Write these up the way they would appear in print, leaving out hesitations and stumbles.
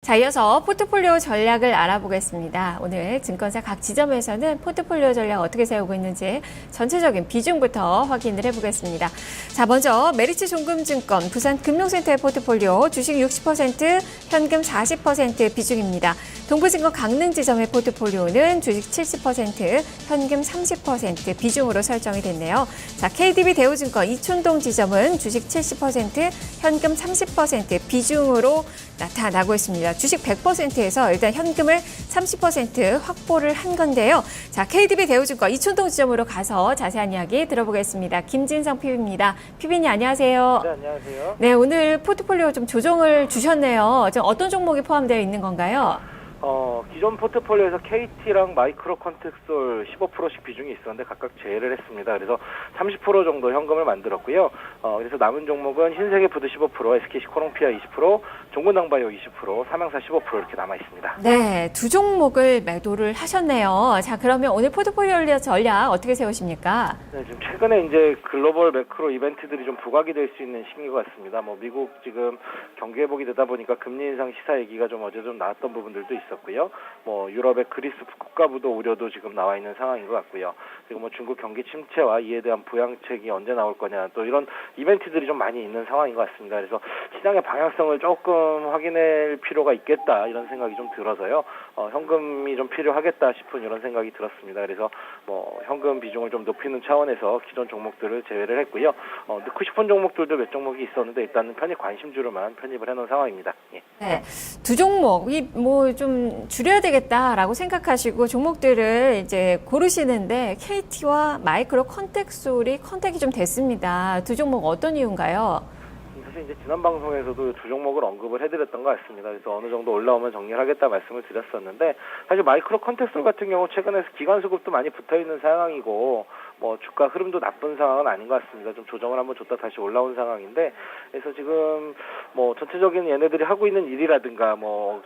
자, 이어서 포트폴리오 전략을 알아보겠습니다. 오늘 증권사 각 지점에서는 포트폴리오 전략 어떻게 세우고 있는지 전체적인 비중부터 확인을 해보겠습니다. 자, 먼저 메리츠 종금증권 부산금융센터의 포트폴리오 주식 60%, 현금 40% 비중입니다. 동부증권 강릉지점의 포트폴리오는 주식 70%, 현금 30% 비중으로 설정이 됐네요. 자, KDB 대우증권 이촌동 지점은 주식 70%, 현금 30% 비중으로 나타나고 있습니다. 주식 100%에서 일단 현금을 30% 확보를 한 건데요. 자, KDB 대우증권 이촌동 지점으로 가서 자세한 이야기 들어보겠습니다. 김진성 PB입니다. PB님 안녕하세요. 네, 안녕하세요. 네, 오늘 포트폴리오 좀 조정을 주셨네요. 지금 어떤 종목이 포함되어 있는 건가요? 기존 포트폴리오에서 KT랑 마이크로 컨텍솔 15%씩 비중이 있었는데 각각 제외를 했습니다. 그래서 30% 정도 현금을 만들었고요. 그래서 남은 종목은 흰색의 푸드 15%, SKC 코롱피아 20%, 종군당바이오 20%, 삼양사 15% 이렇게 남아 있습니다. 네, 두 종목을 매도를 하셨네요. 자, 그러면 오늘 포트폴리오 전략 어떻게 세우십니까? 네, 지금 최근에 이제 글로벌 매크로 이벤트들이 좀 부각이 될 수 있는 시기인 것 같습니다. 미국 지금 경기 회복이 되다 보니까 금리 인상 시사 얘기가 좀 어제 좀 나왔던 부분들도 있었고요. 유럽의 그리스 국가부도 우려도 지금 나와 있는 상황인 것 같고요. 그리고 중국 경기 침체와 이에 대한 부양책이 언제 나올 거냐, 또 이런 이벤트들이 좀 많이 있는 상황인 것 같습니다. 그래서 시장의 방향성을 조금 확인할 필요가 있겠다 이런 생각이 좀 들어서요. 현금이 좀 필요하겠다 싶은 이런 생각이 들었습니다. 그래서 현금 비중을 좀 높이는 차원에서 기존 종목들을 제외를 했고요. 넣고 싶은 종목들도 몇 종목이 있었는데 일단은 편입 관심주로만 편입을 해놓은 상황입니다. 예. 네, 두 종목이 좀 줄여야 되겠다라고 생각하시고 종목들을 이제 고르시는데 KT와 마이크로 컨택이 좀 됐습니다. 두 종목 어떤 이유인가요? 사실 이제 지난 방송에서도 두 종목을 언급을 해드렸던 것 같습니다. 그래서 어느 정도 올라오면 정리를 하겠다 말씀을 드렸었는데, 사실 마이크로 컨텍솔 같은 경우 최근에 기관 수급도 많이 붙어 있는 상황이고 주가 흐름도 나쁜 상황은 아닌 것 같습니다. 좀 조정을 한번 줬다 다시 올라온 상황인데, 그래서 지금 전체적인 얘네들이 하고 있는 일이라든가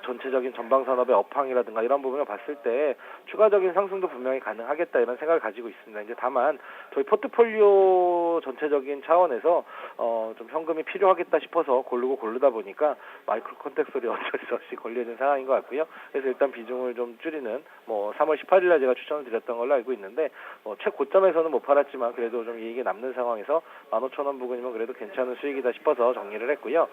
전체적인 전방 산업의 업황이라든가 이런 부분을 봤을 때 추가적인 상승도 분명히 가능하겠다 이런 생각을 가지고 있습니다. 이제 다만 저희 포트폴리오 전체적인 차원에서 좀 현금이 필요하겠다 싶어서 고르다 보니까 마이크로 컨텍솔이 어쩔 수 없이 걸려있는 상황인 것 같고요. 그래서 일단 비중을 좀 줄이는 3월 18일 날 제가 추천을 드렸던 걸로 알고 있는데, 최고점에서는 못 팔았지만 그래도 좀 이익이 남는 상황에서 15,000원 부근이면 그래도 괜찮은 수익이다 싶어서 정리를 했고요.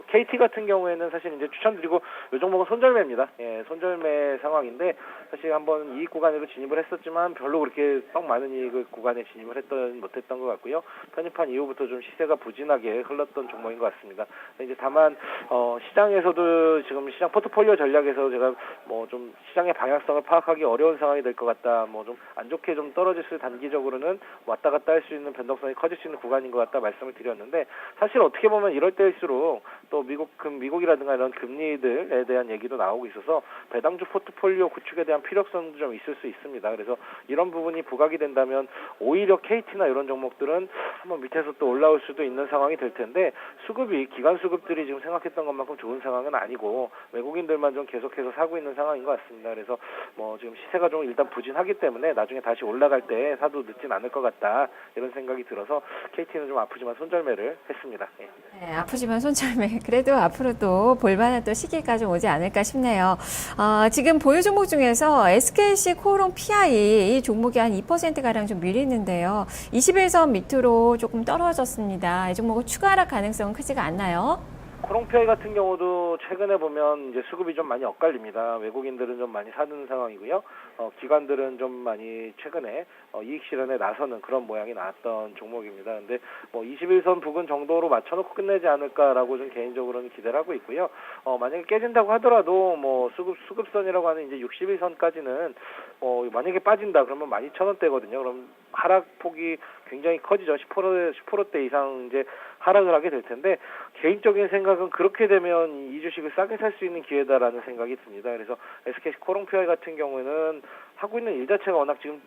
KT 같은 경우에는 사실 이제 추천드리고 이 종목은 손절매입니다. 예, 손절매 상황인데 사실 한번 이익 구간에도 진입을 했었지만 별로 그렇게 썩 많은 이익 구간에 진입을 못했던 것 같고요. 편입한 이후부터 좀 시세가 부진하게 흘렀던 종목인 것 같습니다. 이제 다만 시장에서도 지금 시장 포트폴리오 전략에서 제가 좀 시장의 방향성을 파악하기 어려운 상황이 될 것 같다. 좀 안 좋게 좀 떨어질 수 단기적으로는 왔다 갔다 할 수 있는 변동성이 커질 수 있는 구간인 것 같다 말씀을 드렸는데, 사실 어떻게 보면 이럴 때일수록 또 미국이라든가 이런 금리들에 대한 얘기도 나오고 있어서 배당주 포트폴리오 구축에 대한 필요성도 좀 있을 수 있습니다. 그래서 이런 부분이 부각이 된다면 오히려 KT나 이런 종목들은 한번 밑에서 또 올라올 수도 있는 상황이 될 텐데, 기관 수급들이 지금 생각했던 것만큼 좋은 상황은 아니고 외국인들만 좀 계속해서 사고 있는 상황인 것 같습니다. 그래서 지금 시세가 좀 일단 부진하기 때문에 나중에 다시 올라갈 때 사도 늦진 않을 것 같다 이런 생각이 들어서 KT는 좀 아프지만 손절매를 했습니다. 예. 네, 아프지만 손절매. 그래도 앞으로도 볼만한 또 시기가 좀 오지 않을까 싶네요. 지금 보유 종목 중에서 SKC 코오롱 PI 이 종목이 한 2%가량 좀 밀리는데요. 21선 밑으로 조금 떨어졌습니다. 이 종목은 추가 하락 가능성은 크지가 않나요? 코롱피아이 같은 경우도 최근에 보면 이제 수급이 좀 많이 엇갈립니다. 외국인들은 좀 많이 사는 상황이고요. 기관들은 좀 많이 최근에 이익 실현에 나서는 그런 모양이 나왔던 종목입니다. 근데 21선 부근 정도로 맞춰놓고 끝내지 않을까라고 좀 개인적으로는 기대를 하고 있고요. 만약에 깨진다고 하더라도 수급선이라고 하는 이제 61선까지는 만약에 빠진다 그러면 12,000원대거든요. 그럼 하락폭이 굉장히 커지죠. 10%대 이상 이제 하락을 하게 될 텐데, 개인적인 생각은 그렇게 되면 이 주식을 싸게 살 수 있는 기회다라는 생각이 듭니다. 그래서 SKC 코롱피아이 같은 경우에는 하고 있는 일 자체가 워낙 지금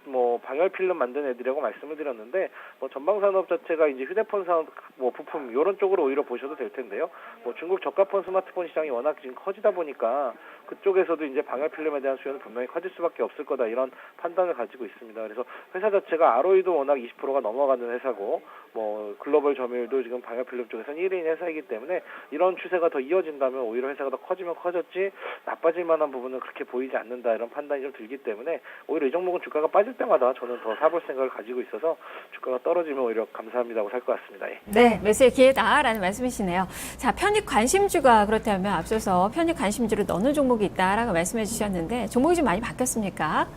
방열 필름 만든 애들이라고 말씀을 드렸는데, 전방 산업 자체가 이제 휴대폰 산업, 부품 이런 쪽으로 오히려 보셔도 될 텐데요. 중국 저가폰 스마트폰 시장이 워낙 지금 커지다 보니까 그쪽에서도 이제 방열 필름에 대한 수요는 분명히 커질 수밖에 없을 거다 이런 판단을 가지고 있습니다. 그래서 회사 자체가 ROE도 워낙 20%가 넘어가는 회사고 뭐 글로벌 점유율도 지금 방역필름 쪽에서는 1위인 회사이기 때문에 이런 추세가 더 이어진다면 오히려 회사가 더 커지면 커졌지 나빠질 만한 부분은 그렇게 보이지 않는다 이런 판단이 좀 들기 때문에 오히려 이 종목은 주가가 빠질 때마다 저는 더 사볼 생각을 가지고 있어서 주가가 떨어지면 오히려 감사합니다 하고 살 것 같습니다. 예. 네, 매수의 기회다라는 말씀이시네요. 자, 편입 관심주가 그렇다면 앞서서 편입 관심주를 넣는 종목이 있다라고 말씀해 주셨는데 종목이 좀 많이 바뀌었습니까?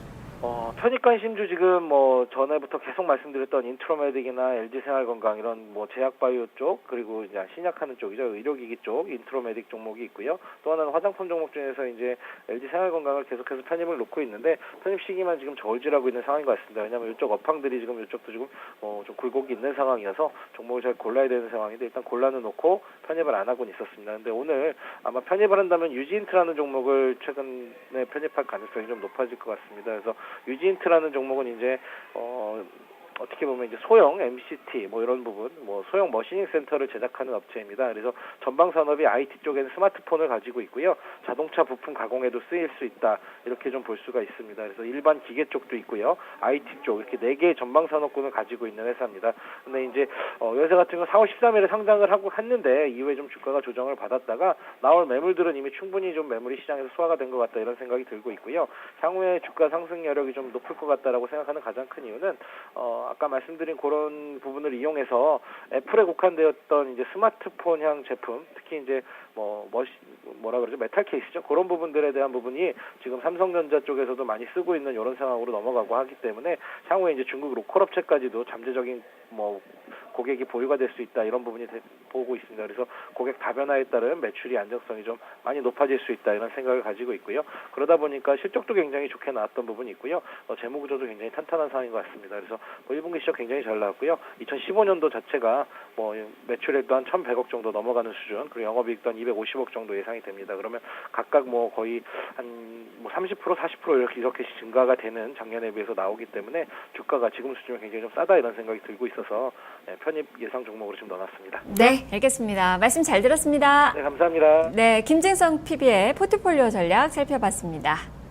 편입관심주 지금 뭐 전에부터 계속 말씀드렸던 인트로메딕이나 LG생활건강 이런 뭐 제약바이오 쪽 그리고 이제 신약하는 쪽이죠. 의료기기 쪽 인트로메딕 종목이 있고요. 또 하나는 화장품 종목 중에서 이제 LG생활건강을 계속해서 편입을 놓고 있는데 편입 시기만 지금 저울질하고 있는 상황인 것 같습니다. 왜냐하면 이쪽 업황들이 지금 이쪽도 지금 좀 굴곡이 있는 상황이어서 종목을 잘 골라야 되는 상황인데 일단 골라는 놓고 편입을 안 하고는 있었습니다. 근데 오늘 아마 편입을 한다면 유지인트라는 종목을 최근에 편입할 가능성이 좀 높아질 것 같습니다. 그래서 유지인트라는 종목은 이제 어떻게 보면 이제 소형 MCT 뭐 이런 부분, 뭐 소형 머시닝 센터를 제작하는 업체입니다. 그래서 전방 산업이 IT 쪽에는 스마트폰을 가지고 있고요, 자동차 부품 가공에도 쓰일 수 있다 이렇게 좀 볼 수가 있습니다. 그래서 일반 기계 쪽도 있고요, IT 쪽 이렇게 4개의 전방 산업군을 가지고 있는 회사입니다. 근데 이제 회사 같은 건 4월 13일에 상장을 하고 했는데 이후에 좀 주가가 조정을 받았다가 나올 매물들은 이미 충분히 좀 매물이 시장에서 소화가 된 것 같다 이런 생각이 들고 있고요. 향후에 주가 상승 여력이 좀 높을 것 같다라고 생각하는 가장 큰 이유는 아까 말씀드린 그런 부분을 이용해서 애플에 국한되었던 이제 스마트폰향 제품, 특히 이제 뭐라 그러죠, 메탈 케이스죠. 그런 부분들에 대한 부분이 지금 삼성전자 쪽에서도 많이 쓰고 있는 이런 상황으로 넘어가고 하기 때문에 향후에 이제 중국 로컬 업체까지도 잠재적인 고객이 보유가 될 수 있다 이런 부분이 보고 있습니다. 그래서 고객 다변화에 따른 매출이 안정성이 좀 많이 높아질 수 있다 이런 생각을 가지고 있고요. 그러다 보니까 실적도 굉장히 좋게 나왔던 부분이 있고요. 재무 구조도 굉장히 탄탄한 상황인 것 같습니다. 그래서 1분기 실적 굉장히 잘 나왔고요. 2015년도 자체가 매출액도 한 1,100억 정도 넘어가는 수준, 그리고 영업이익도 한 250억 정도 예상이 됩니다. 그러면 각각 거의 한 30% 40% 이렇게 증가가 되는 작년에 비해서 나오기 때문에 주가가 지금 수준이 굉장히 좀 싸다 이런 생각이 들고 있어서 편입 예상 종목으로 좀 넣어놨습니다. 네, 알겠습니다. 말씀 잘 들었습니다. 네, 감사합니다. 네, 김진성 PB의 포트폴리오 전략 살펴봤습니다.